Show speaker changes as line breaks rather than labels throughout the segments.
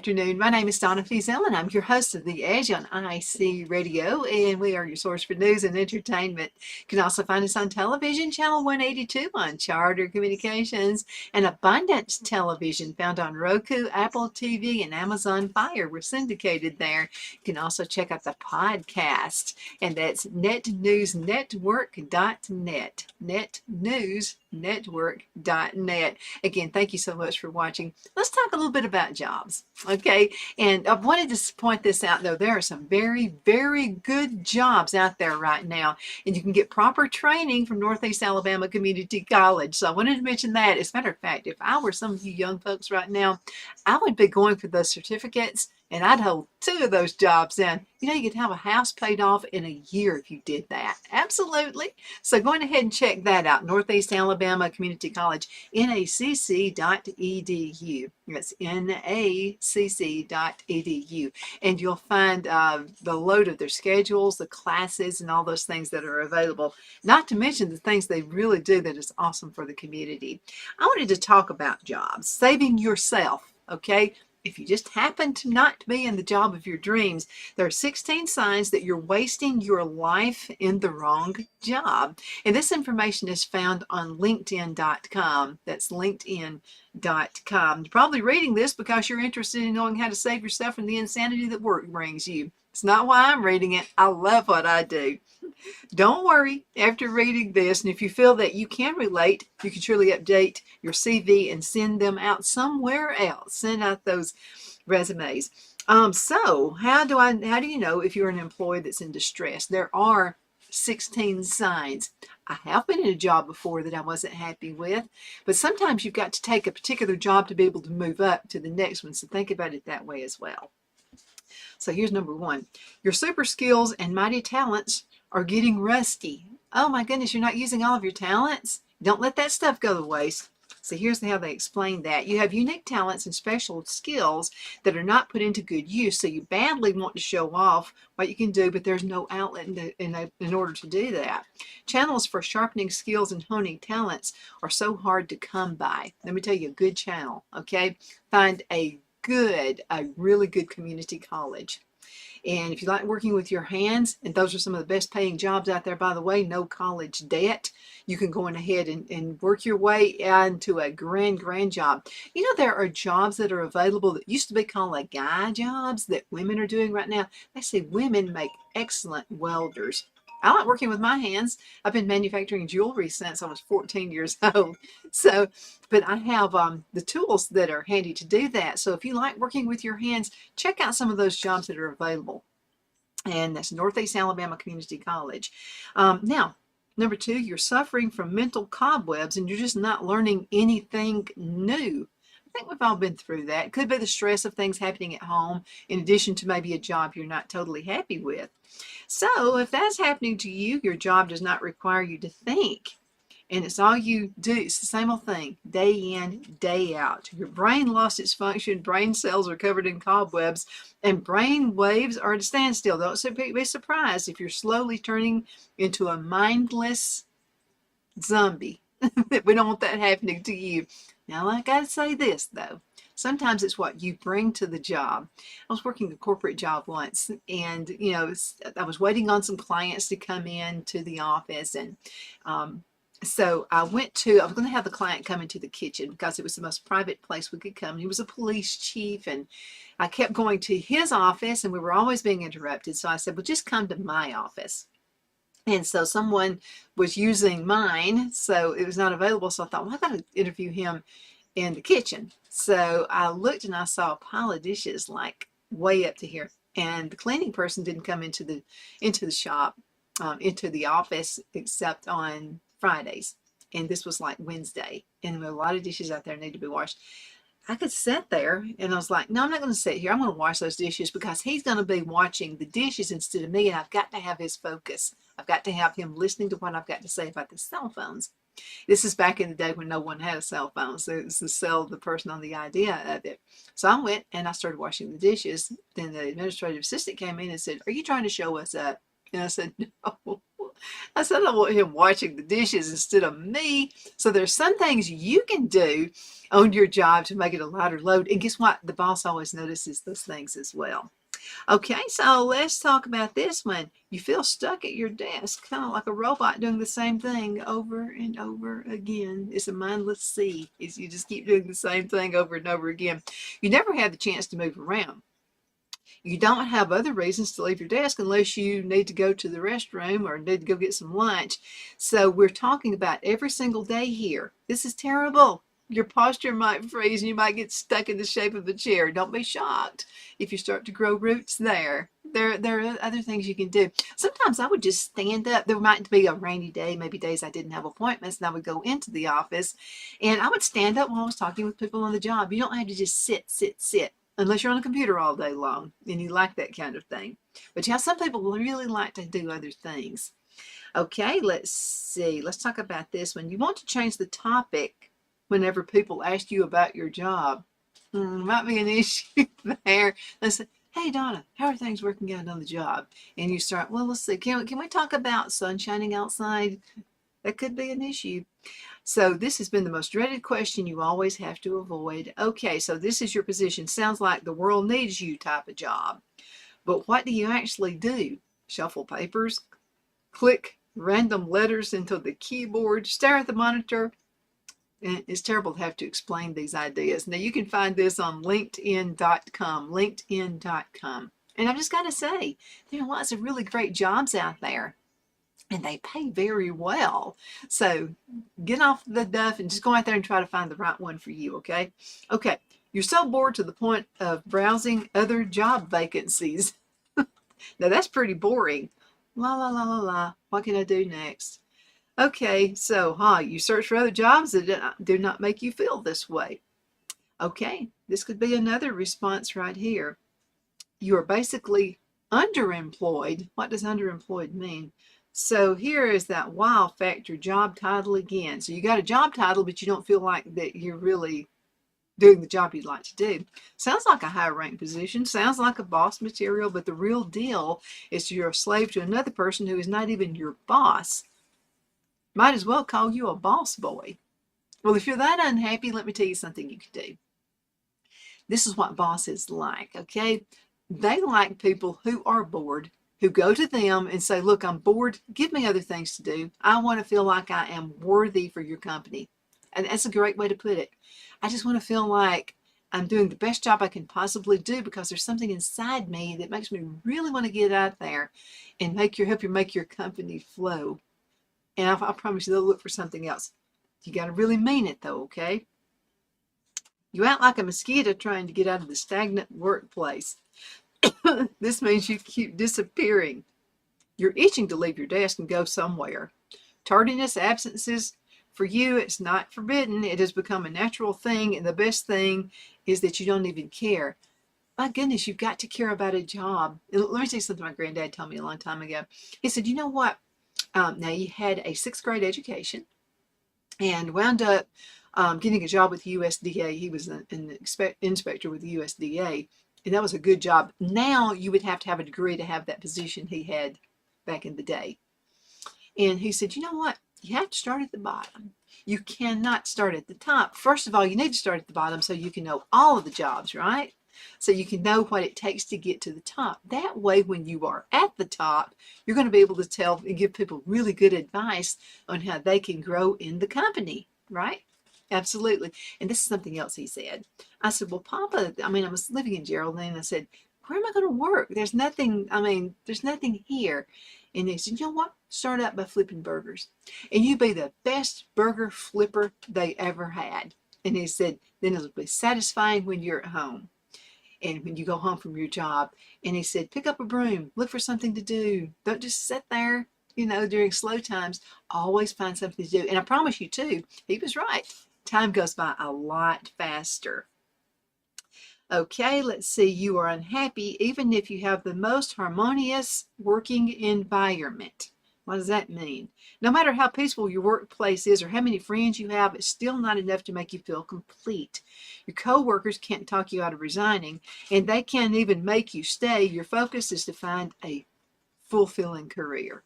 afternoon. My name is Donna Fiesel, and I'm your host of The Edge on IC Radio, and we are your source for news and entertainment. You can also find us on television, channel 182 on Charter Communications, and Abundance Television, found on Roku, Apple TV, and Amazon Fire. We're syndicated there. You can also check out the podcast, and that's netnewsnetwork.net. netnewsnetwork.net. Again, thank you so much for watching. Let's talk a little bit about jobs, okay? And I wanted to point this out, though. There are some very, very good jobs out there right now, and you can get proper training from Northeast Alabama Community College. So I wanted to mention that. As a matter of fact, if I were some of you young folks right now, I would be going for those certificates, and I'd hold 2 of those jobs in. You know, you could have a house paid off in a year if you did that. Absolutely. So go ahead and check that out. Northeast Alabama Community College, nacc.edu. That's nacc.edu. And you'll find the load of their schedules, the classes, and all those things that are available. Not to mention the things they really do that is awesome for the community. I wanted to talk about jobs, saving yourself, okay? If you just happen to not be in the job of your dreams, there are 16 signs that you're wasting your life in the wrong job. And this information is found on LinkedIn.com. That's LinkedIn.com. You're probably reading this because you're interested in knowing how to save yourself from the insanity that work brings you. It's not why I'm reading it. I love what I do. Don't worry after reading this, and if you feel that you can relate, you can surely update your CV and send them out somewhere else. Send out those resumes. So how do you know if you're an employee that's in distress? There are 16 signs. I have been in a job before that I wasn't happy with, but sometimes you've got to take a particular job to be able to move up to the next one. So think about it that way as well. So here's number 1. Your super skills and mighty talents are getting rusty. Oh my goodness, you're not using all of your talents? Don't let that stuff go to waste. So here's how they explain that. You have unique talents and special skills that are not put into good use, so you badly want to show off what you can do, but there's no outlet in order to do that. Channels for sharpening skills and honing talents are so hard to come by. Let me tell you a good channel, okay? Find a really good community college. And if you like working with your hands, and those are some of the best paying jobs out there, by the way, no college debt, you can go on ahead and work your way into a grand job. You know, there are jobs that are available that used to be called like guy jobs that women are doing right now. They say women make excellent welders. I like working with my hands. I've been manufacturing jewelry since I was 14 years old. So, but I have the tools that are handy to do that. So if you like working with your hands, check out some of those jobs that are available. And that's Northeast Alabama Community College. Now, number 2, you're suffering from mental cobwebs and you're just not learning anything new. I think we've all been through that. It could be the stress of things happening at home, in addition to maybe a job you're not totally happy with. So if that's happening to you, your job does not require you to think. And it's all you do. It's the same old thing, day in, day out. Your brain lost its function. Brain cells are covered in cobwebs, and brain waves are at a standstill. Don't be surprised if you're slowly turning into a mindless zombie. We don't want that happening to you. Now, I got to say this, though. Sometimes it's what you bring to the job. I was working a corporate job once, and, you know, I was waiting on some clients to come in to the office, and so I was going to have the client come into the kitchen because it was the most private place we could come. He was a police chief, and I kept going to his office, and we were always being interrupted. So I said, well, just come to my office. And so someone was using mine, so it was not available. So I thought, well, I got to interview him in the kitchen. So I looked and I saw a pile of dishes like way up to here. And the cleaning person didn't come into the shop, into the office, except on Fridays. And this was like Wednesday. And there were a lot of dishes out there that need to be washed. I could sit there and I was like, no, I'm not going to sit here. I'm going to wash those dishes because he's going to be watching the dishes instead of me. And I've got to have his focus. I've got to have him listening to what I've got to say about the cell phones. This is back in the day when no one had a cell phone. So it was to sell the person on the idea of it. So I went and I started washing the dishes. Then the administrative assistant came in and said, are you trying to show us up? And I said, no. I said, I want him washing the dishes instead of me. So there's some things you can do on your job to make it a lighter load. And guess what? The boss always notices those things as well. Okay, so let's talk about this one. You feel stuck at your desk, kind of like a robot doing the same thing over and over again. It's a mindless sea. You just keep doing the same thing over and over again. You never have the chance to move around. You don't have other reasons to leave your desk unless you need to go to the restroom or need to go get some lunch. So we're talking about every single day here. This is terrible. Your posture might freeze and you might get stuck in the shape of a chair. Don't be shocked if you start to grow roots there. There are other things you can do. Sometimes I would just stand up. There might be a rainy day, maybe days I didn't have appointments, and I would go into the office and I would stand up while I was talking with people on the job. You don't have to just sit unless you're on a computer all day long and you like that kind of thing. But yeah, some people really like to do other things. Okay, let's see. Let's talk about this one. You want to change the topic whenever people ask you about your job. Might be an issue there. They say, hey, Donna, how are things working out on the job? And you start, well, let's see. Can we talk about sun shining outside? That could be an issue. So this has been the most dreaded question you always have to avoid. Okay, so this is your position. Sounds like the world needs you type of job. But what do you actually do? Shuffle papers, click random letters into the keyboard, stare at the monitor. And it's terrible to have to explain these ideas. Now you can find this on LinkedIn.com, LinkedIn.com. And I've just got to say, there are lots of really great jobs out there. And they pay very well. So get off the duff and just go out there and try to find the right one for you, okay? Okay, you're so bored to the point of browsing other job vacancies. Now that's pretty boring. La la la la la. What can I do next? Okay, so you search for other jobs that do not make you feel this way. Okay, this could be another response right here. You are basically underemployed. What does underemployed mean? So here is that wow factor job title again. So you got a job title, but you don't feel like that you're really doing the job you'd like to do. Sounds like a high rank position, sounds like a boss material, but the real deal is you're a slave to another person who is not even your boss. Might as well call you a boss boy. Well, if you're that unhappy, let me tell you something you can do. This is what bosses like, okay? They like people who are bored, who go to them and say, look, I'm bored. Give me other things to do. I want to feel like I am worthy for your company. And that's a great way to put it. I just want to feel like I'm doing the best job I can possibly do because there's something inside me that makes me really want to get out there and help you make your company flow. And I promise you they'll look for something else. You got to really mean it though, okay? You act like a mosquito trying to get out of the stagnant workplace. This means you keep disappearing. You're itching to leave your desk and go somewhere. Tardiness, absences, for you, it's not forbidden. It has become a natural thing, and the best thing is that you don't even care. My goodness, you've got to care about a job. Let me tell you something my granddad told me a long time ago. He said, you know what? Now, he had a 6th grade education and wound up getting a job with USDA. He was an inspector with the USDA, and that was a good job. Now, you would have to have a degree to have that position he had back in the day. And he said, you know what? You have to start at the bottom. You cannot start at the top. First of all, you need to start at the bottom so you can know all of the jobs, right? So you can know what it takes to get to the top. That way, when you are at the top, you're going to be able to tell and give people really good advice on how they can grow in the company, right? Absolutely. And this is something else he said. I said, well, Papa, I was living in Geraldine. I said, where am I going to work? There's nothing here. And he said, you know what? Start out by flipping burgers. And you be the best burger flipper they ever had. And he said, then it'll be satisfying when you're at home and when you go home from your job. And he said, pick up a broom, look for something to do. Don't just sit there, during slow times. Always find something to do. And I promise you too, he was right. Time goes by a lot faster. Okay, let's see. You are unhappy even if you have the most harmonious working environment. What does that mean? No matter how peaceful your workplace is or how many friends you have, it's still not enough to make you feel complete. Your coworkers can't talk you out of resigning, and they can't even make you stay. Your focus is to find a fulfilling career.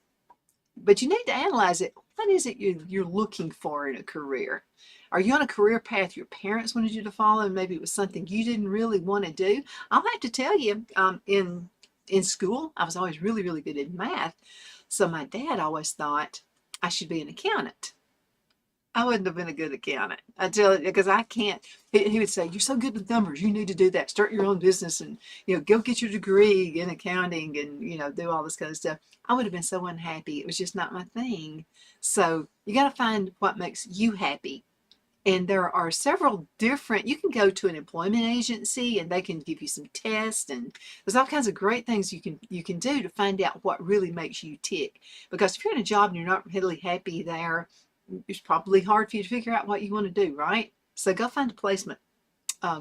But you need to analyze it. What is it you're looking for in a career? Are you on a career path your parents wanted you to follow, and maybe it was something you didn't really want to do? I'll have to tell you, in school, I was always really, really good at math. So my dad always thought I should be an accountant. I wouldn't have been a good accountant. I tell you, because I can't. He would say, "You're so good with numbers. You need to do that. Start your own business, and go get your degree in accounting, and do all this kind of stuff." I would have been so unhappy. It was just not my thing. So you got to find what makes you happy. And there are several different. You can go to an employment agency, and they can give you some tests, and there's all kinds of great things you can do to find out what really makes you tick. Because if you're in a job and you're not really happy there, it's probably hard for you to figure out what you want to do, right? So go find a placement,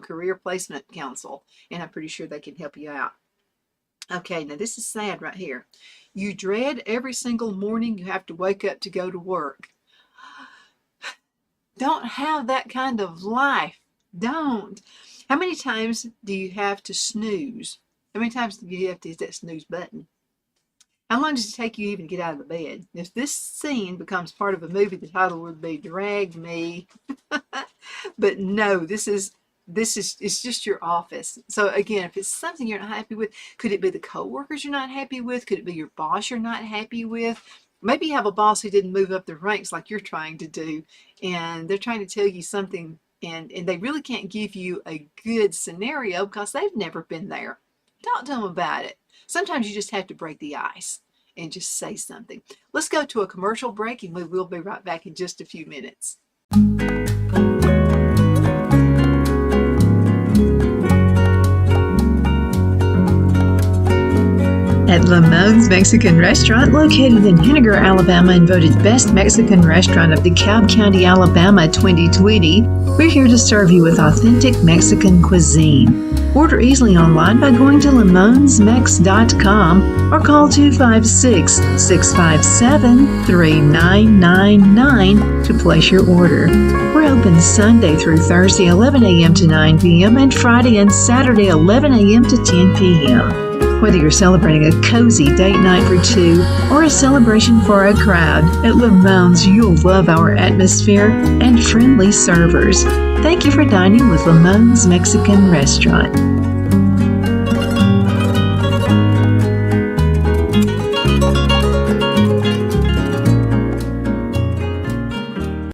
career placement counsel, and I'm pretty sure they can help you out. Okay, now this is sad right here. You dread every single morning you have to wake up to go to work. Don't have that kind of life. Don't. How many times do you have to snooze? How many times do you have to hit that snooze button? How long does it take you even to get out of the bed? If this scene becomes part of a movie, the title would be Drag Me. But no, it's just your office. So again, if it's something you're not happy with, could it be the coworkers you're not happy with? Could it be your boss you're not happy with? Maybe you have a boss who didn't move up the ranks like you're trying to do, and they're trying to tell you something, and they really can't give you a good scenario because they've never been there. Talk to them about it. Sometimes you just have to break the ice and just say something. Let's go to a commercial break, and we will be right back in just a few minutes.
At Lamone's Mexican Restaurant, located in Henniger, Alabama, and voted Best Mexican Restaurant of DeKalb County, Alabama 2020, we're here to serve you with authentic Mexican cuisine. Order easily online by going to lamonsmex.com or call 256-657-3999 to place your order. We're open Sunday through Thursday, 11 a.m. to 9 p.m., and Friday and Saturday, 11 a.m. to 10 p.m. Whether you're celebrating a cozy date night for two or a celebration for a crowd, at Lamone's you'll love our atmosphere and friendly servers. Thank you for dining with Lamone's Mexican Restaurant.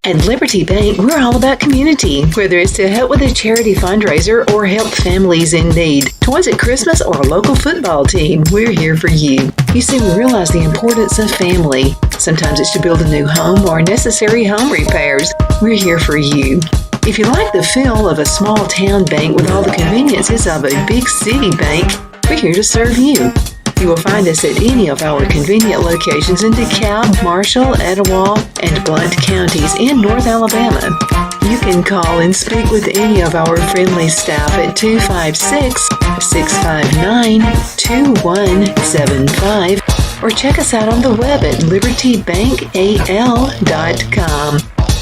At Liberty Bank, we're all about community, whether it's to help with a charity fundraiser or help families in need. Toys at Christmas or a local football team, we're here for you. You see, we realize the importance of family. Sometimes it's to build a new home or necessary home repairs. We're here for you. If you like the feel of a small town bank with all the conveniences of a big city bank, we're here to serve you. You will find us at any of our convenient locations in DeKalb, Marshall, Etowah, and Blount counties in North Alabama. You can call and speak with any of our friendly staff at 256-659-2175 or check us out on the web at libertybankal.com.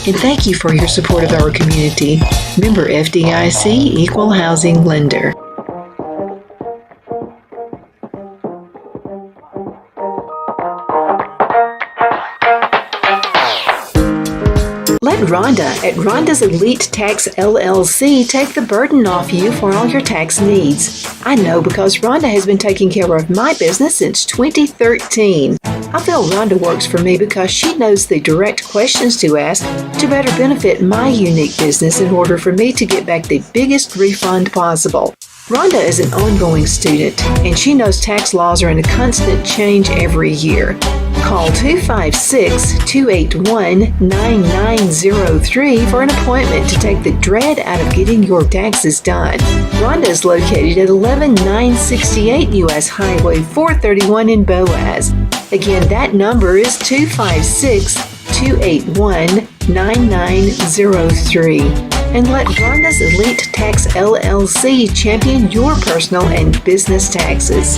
And thank you for your support of our community. Member FDIC Equal Housing Lender. Let Rhonda at Rhonda's Elite Tax LLC take the burden off you for all your tax needs. I know because Rhonda has been taking care of my business since 2013. I feel Rhonda works for me because she knows the direct questions to ask to better benefit my unique business in order for me to get back the biggest refund possible. Rhonda is an ongoing student, and she knows tax laws are in a constant change every year. Call 256-281-9903 for an appointment to take the dread out of getting your taxes done. Rhonda is located at 11968 U.S. Highway 431 in Boaz. Again, that number is 256-281-9903. And let Rhonda's Elite Tax LLC champion your personal and business taxes.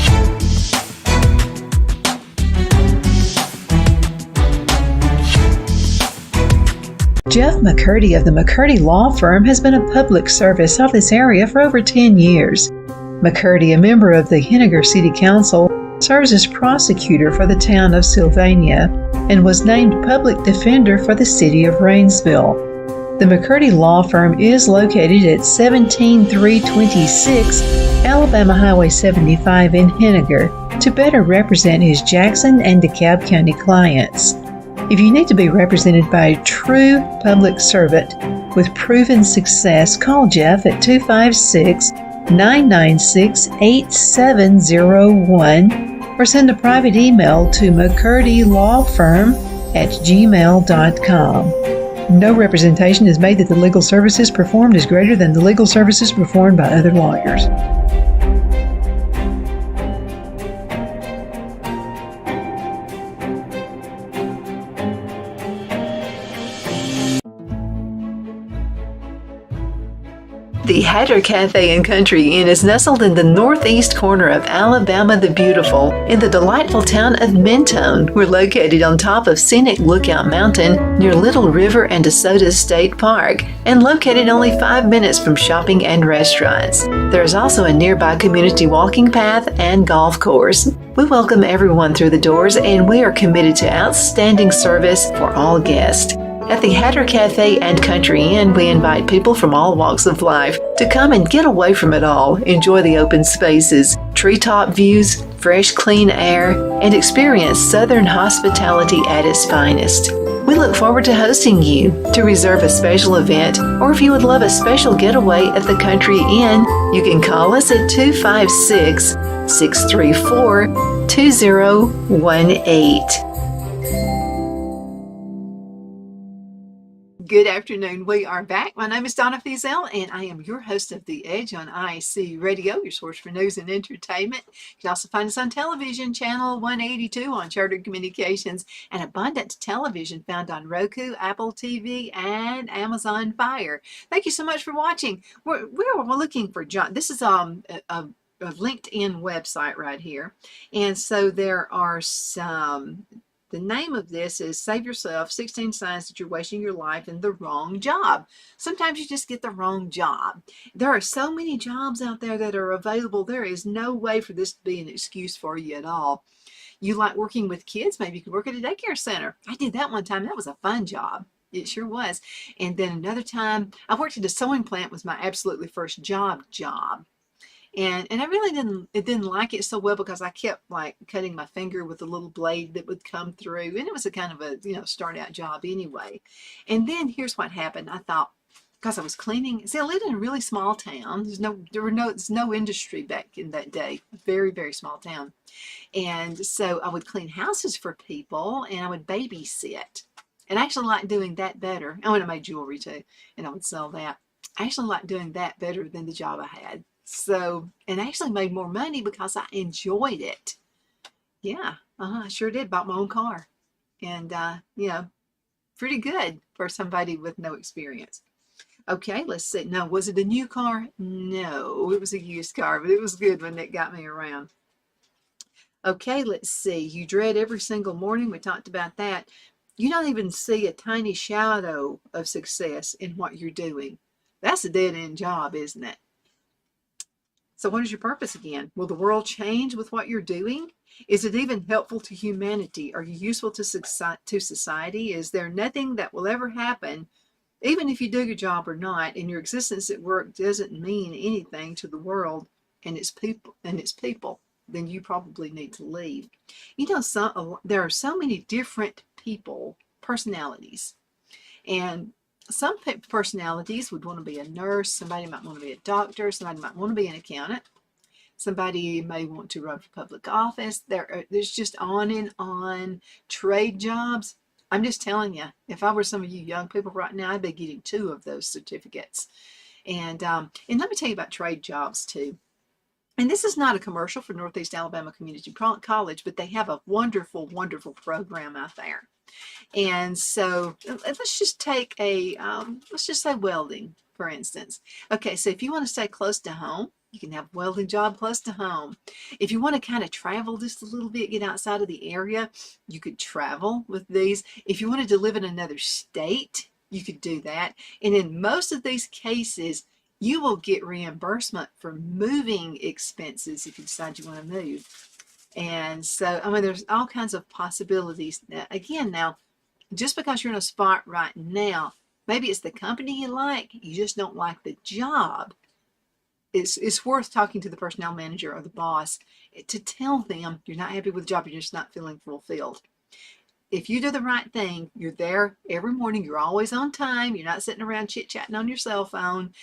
Jeff McCurdy of the McCurdy Law Firm has been a public service of this area for over 10 years. McCurdy, a member of the Henniger City Council, serves as prosecutor for the town of Sylvania, and was named public defender for the city of Rainsville. The McCurdy Law Firm is located at 17326 Alabama Highway 75 in Henniger to better represent his Jackson and DeKalb County clients. If you need to be represented by a true public servant with proven success, call Jeff at 256-996-8701 or send a private email to mccurdylawfirm@gmail.com. No representation is made that the legal services performed is greater than the legal services performed by other lawyers. The Hatter Cafe and Country Inn is nestled in the northeast corner of Alabama the Beautiful in the delightful town of Mentone. We're located on top of scenic Lookout Mountain near Little River and DeSoto State Park and located only 5 minutes from shopping and restaurants. There is also a nearby community walking path and golf course. We welcome everyone through the doors and we are committed to outstanding service for all guests. At the Hatter Cafe and Country Inn, we invite people from all walks of life to come and get away from it all, enjoy the open spaces, treetop views, fresh, clean air, and experience Southern hospitality at its finest. We look forward to hosting you. To reserve a special event, or if you would love a special getaway at the Country Inn, you can call us at 256-634-2018.
Good afternoon. We are back. My name is Donna Fiesel, and I am your host of The Edge on IC Radio, your source for news and entertainment. You can also find us on television, channel 182 on Charter Communications, and Abundant Television found on Roku, Apple TV, and Amazon Fire. Thank you so much for watching. We're looking for John. This is a LinkedIn website right here, and so there are some. The name of this is Save Yourself, 16 Signs That You're Wasting Your Life in the Wrong Job. Sometimes you just get the wrong job. There are so many jobs out there that are available. There is no way for this to be an excuse for you at all. You like working with kids? Maybe you could work at a daycare center. I did that one time. That was a fun job. It sure was. And then another time, I worked at a sewing plant. Was my absolutely first job. And I really didn't like it so well because I kept like cutting my finger with a little blade that would come through, and it was a kind of a start out job anyway. And then here's what happened. I thought, because I was cleaning. See, I lived in a really small town. There's no industry back in that day. A very, very small town. And so I would clean houses for people, and I would babysit. And I actually liked doing that better. Oh, and I made jewelry too, and I would sell that. I actually liked doing that better than the job I had. So, and I actually made more money because I enjoyed it. Yeah, I sure did. Bought my own car. And, pretty good for somebody with no experience. Okay, let's see. Now, was it a new car? No, it was a used car, but it was good when it got me around. Okay, let's see. You dread every single morning. We talked about that. You don't even see a tiny shadow of success in what you're doing. That's a dead-end job, isn't it? So what is your purpose again? Will the world change with what you're doing? Is it even helpful to humanity? Are you useful to society? Is there nothing that will ever happen, even if you do your job or not, and your existence at work doesn't mean anything to the world and its people, then you probably need to leave. There are so many different personalities, and some personalities would want to be a nurse. Somebody might want to be a doctor. Somebody might want to be an accountant. Somebody may want to run for public office. There's just on and on. Trade jobs. I'm just telling you, if I were some of you young people right now, I'd be getting 2 of those certificates. And let me tell you about trade jobs too. And this is not a commercial for Northeast Alabama Community College, but they have a wonderful, wonderful program out there. And so let's just take let's just say welding, for instance. Okay, so if you want to stay close to home, you can have a welding job close to home. If you want to kind of travel just a little bit, get outside of the area, you could travel with these. If you wanted to live in another state, you could do that. And in most of these cases, you will get reimbursement for moving expenses if you decide you want to move. And so, I mean, there's all kinds of possibilities. Now, just because you're in a spot right now, maybe it's the company you like, you just don't like the job. It's worth talking to the personnel manager or the boss to tell them you're not happy with the job, you're just not feeling fulfilled. If you do the right thing, you're there every morning, you're always on time, you're not sitting around chit-chatting on your cell phone,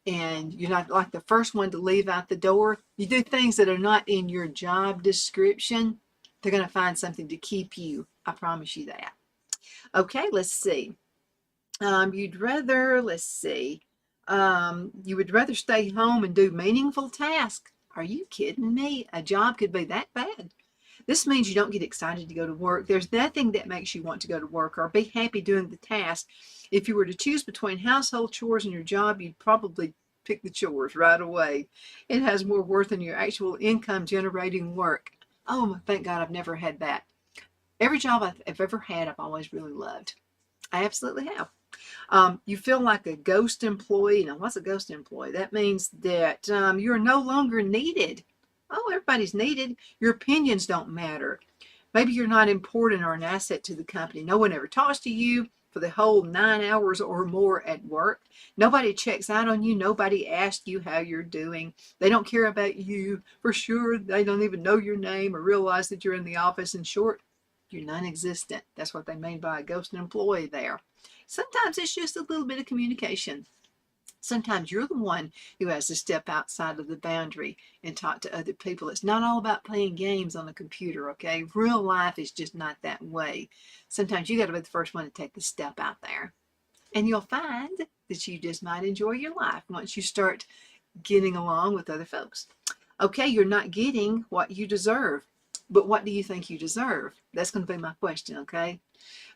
and you're not like the first one to leave out the door. You do things that are not in your job description, they're going to find something to keep you. I promise you that. Okay, let's see. Let's see, you would rather stay home and do meaningful tasks. Are you kidding me? A job could be that bad. This means you don't get excited to go to work. There's nothing that makes you want to go to work or be happy doing the task. If you were to choose between household chores and your job, you'd probably pick the chores right away. It has more worth than your actual income generating work. Oh, thank God I've never had that. Every job I've ever had, I've always really loved. I absolutely have. You feel like a ghost employee. Now, what's a ghost employee? That means that you're no longer needed. Oh, everybody's needed. Your opinions don't matter. Maybe you're not important or an asset to the company. No one ever talks to you for the whole 9 hours or more at work. Nobody checks out on you. Nobody asks you how you're doing. They don't care about you. For sure, they don't even know your name or realize that you're in the office. In short, you're non-existent. That's what they mean by a ghost employee there. Sometimes it's just a little bit of communication. Sometimes you're the one who has to step outside of the boundary and talk to other people. It's not all about playing games on a computer, okay? Real life is just not that way. Sometimes you got to be the first one to take the step out there. And you'll find that you just might enjoy your life once you start getting along with other folks. Okay, you're not getting what you deserve. But what do you think you deserve? That's going to be my question, okay?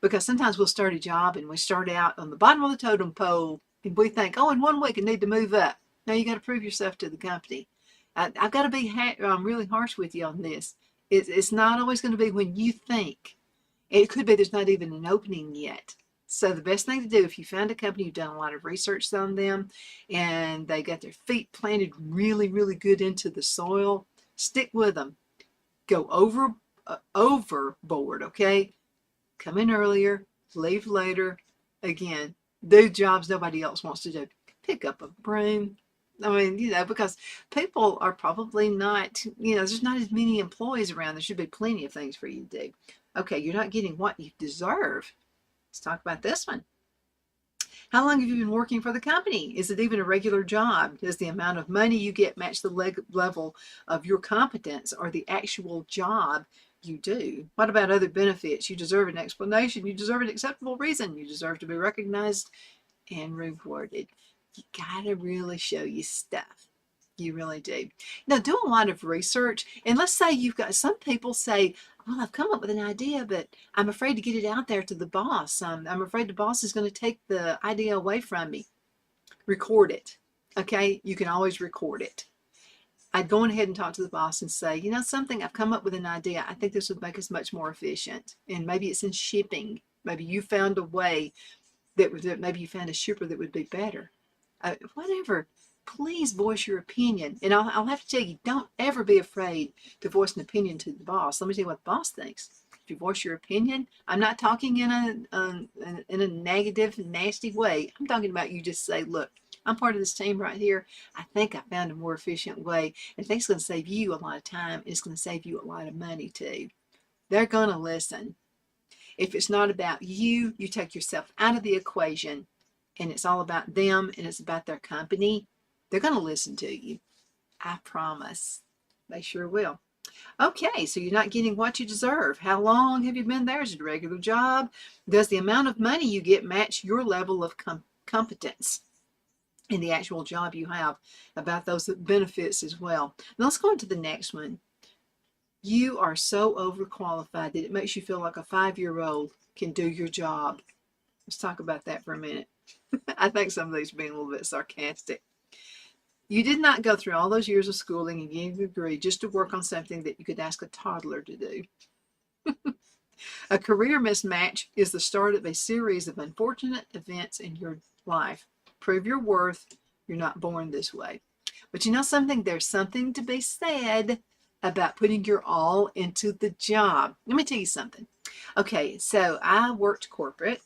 Because sometimes we'll start a job and we start out on the bottom of the totem pole and we think, oh, in 1 week I need to move up. Now you got to prove yourself to the company. I've got to be really harsh with you on this. It's not always going to be when you think. It could be there's not even an opening yet. So the best thing to do, if you find a company, you've done a lot of research on them, and they got their feet planted really, really good into the soil, stick with them. Go overboard, okay? Come in earlier, leave later. Again, do jobs nobody else wants to do. Pick up a broom. I mean, because people are probably not, there's not as many employees around. There should be plenty of things for you to do. Okay, you're not getting what you deserve. Let's talk about this one. How long have you been working for the company? Is it even a regular job? Does the amount of money you get match the level of your competence or the actual job you do? What about other benefits? You deserve an explanation. You deserve an acceptable reason. You deserve to be recognized and rewarded. You gotta really show you stuff. You really do. Now, do a lot of research. And let's say you've got, some people say, well, I've come up with an idea, but I'm afraid to get it out there to the boss. I'm afraid the boss is going to take the idea away from me. Record it. Okay? You can always record it. I'd go ahead and talk to the boss and say, something, I've come up with an idea. I think this would make us much more efficient. And maybe it's in shipping. Maybe you found a way maybe you found a shipper that would be better. Whatever. Please voice your opinion. And I'll have to tell you, don't ever be afraid to voice an opinion to the boss. Let me tell you what the boss thinks. If you voice your opinion, I'm not talking in a negative, nasty way. I'm talking about you just say, look, I'm part of this team right here. I think I found a more efficient way. And I think it's going to save you a lot of time. And it's going to save you a lot of money too. They're going to listen. If it's not about you, you take yourself out of the equation and it's all about them and it's about their company, they're going to listen to you. I promise. They sure will. Okay, so you're not getting what you deserve. How long have you been there? Is it a regular job? Does the amount of money you get match your level of competence in the actual job you have? About those benefits as well. Now let's go on to the next one. You are so overqualified that it makes you feel like a 5-year-old can do your job. Let's talk about that for a minute. I think some of these are being a little bit sarcastic. You did not go through all those years of schooling and getting a degree just to work on something that you could ask a toddler to do. A career mismatch is the start of a series of unfortunate events in your life. Prove your worth. You're not born this way. But something? There's something to be said about putting your all into the job. Let me tell you something. Okay, so I worked corporate,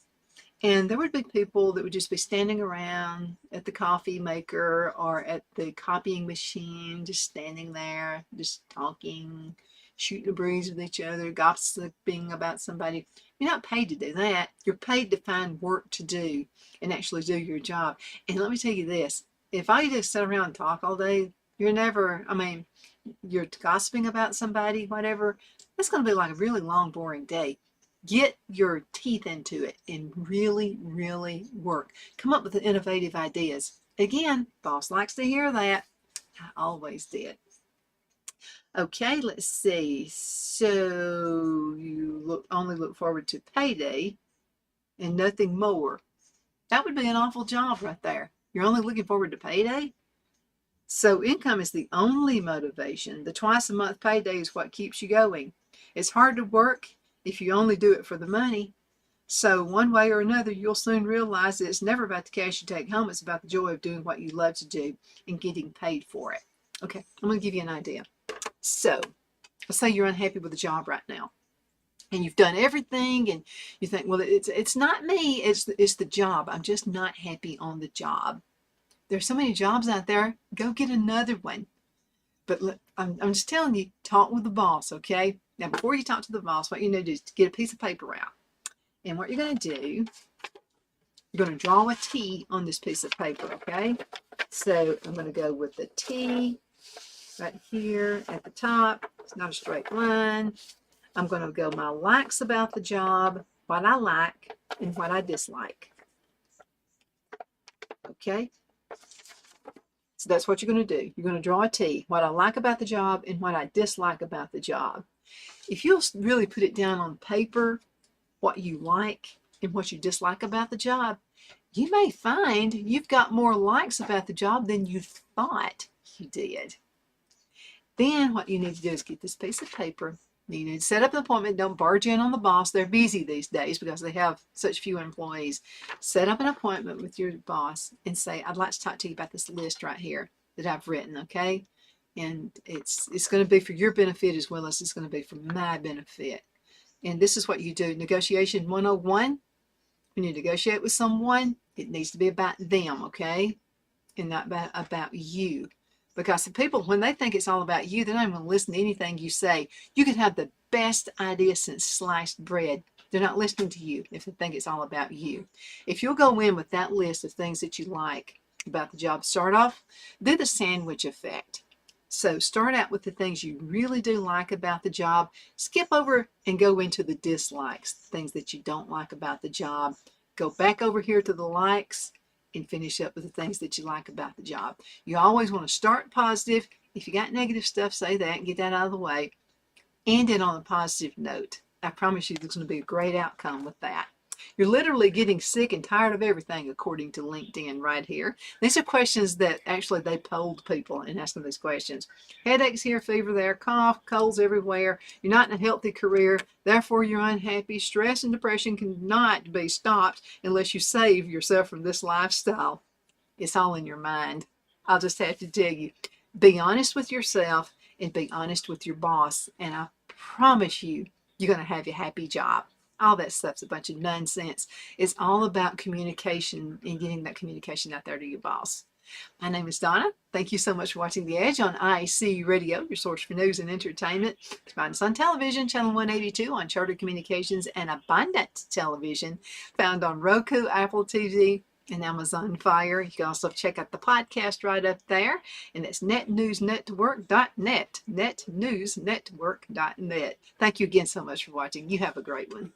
and there would be people that would just be standing around at the coffee maker or at the copying machine, just standing there, just talking, shooting a breeze with each other, gossiping about somebody. You're not paid to do that. You're paid to find work to do and actually do your job. And let me tell you this, if all you do is sit around and talk all day, you're never, I mean, you're gossiping about somebody, whatever, it's going to be like a really long, boring day. Get your teeth into it and really, really work. Come up with the innovative ideas. Again, boss likes to hear that. I always did. Okay, let's see. So you only look forward to payday and nothing more. That would be an awful job right there. You're only looking forward to payday? So income is the only motivation. The twice a month payday is what keeps you going. It's hard to work if you only do it for the money. So one way or another, you'll soon realize that it's never about the cash you take home. It's about the joy of doing what you love to do and getting paid for it. Okay, I'm going to give you an idea. So let's say you're unhappy with the job right now, and you've done everything, and you think, well, it's not me, it's the job. I'm just not happy on the job. There's so many jobs out there. Go get another one. But look, I'm just telling you, talk with the boss, okay? Now, before you talk to the boss, what you need to do is get a piece of paper out. And what you're going to do, you're going to draw a T on this piece of paper, okay? So I'm going to go with the T right here at the top. It's not a straight line. I'm going to go my likes about the job, what I like, and what I dislike. Okay? So that's what you're going to do. You're going to draw a T, what I like about the job and what I dislike about the job. If you'll really put it down on paper, what you like and what you dislike about the job, you may find you've got more likes about the job than you thought you did. Then what you need to do is get this piece of paper. You need to set up an appointment. Don't barge in on the boss. They're busy these days because they have such few employees. Set up an appointment with your boss and say, I'd like to talk to you about this list right here that I've written, okay? And it's going to be for your benefit as well as it's going to be for my benefit. And this is what you do. Negotiation 101. When you negotiate with someone, it needs to be about them, okay? And not about you. Because the people, when they think it's all about you, they're not even going to listen to anything you say. You can have the best idea since sliced bread. They're not listening to you if they think it's all about you. If you'll go in with that list of things that you like about the job, start off, do the sandwich effect. So start out with the things you really do like about the job. Skip over and go into the dislikes, things that you don't like about the job. Go back over here to the likes and finish up with the things that you like about the job. You always want to start positive. If you got negative stuff, say that and get that out of the way. End it on a positive note. I promise you there's going to be a great outcome with that. You're literally getting sick and tired of everything, according to LinkedIn right here. These are questions that actually they polled people and asked them these questions. Headaches here, fever there, cough, colds everywhere. You're not in a healthy career, therefore you're unhappy. Stress and depression cannot be stopped unless you save yourself from this lifestyle. It's all in your mind. I'll just have to tell you, be honest with yourself and be honest with your boss, and I promise you, you're going to have a happy job. All that stuff's a bunch of nonsense. It's all about communication and getting that communication out there to your boss. My name is Donna. Thank you so much for watching The Edge on IAC Radio, your source for news and entertainment. Find us on television, channel 182 on Charter Communications and Abundant Television, found on Roku, Apple TV, and Amazon Fire. You can also check out the podcast right up there, and it's netnewsnetwork.net, netnewsnetwork.net. Thank you again so much for watching. You have a great one.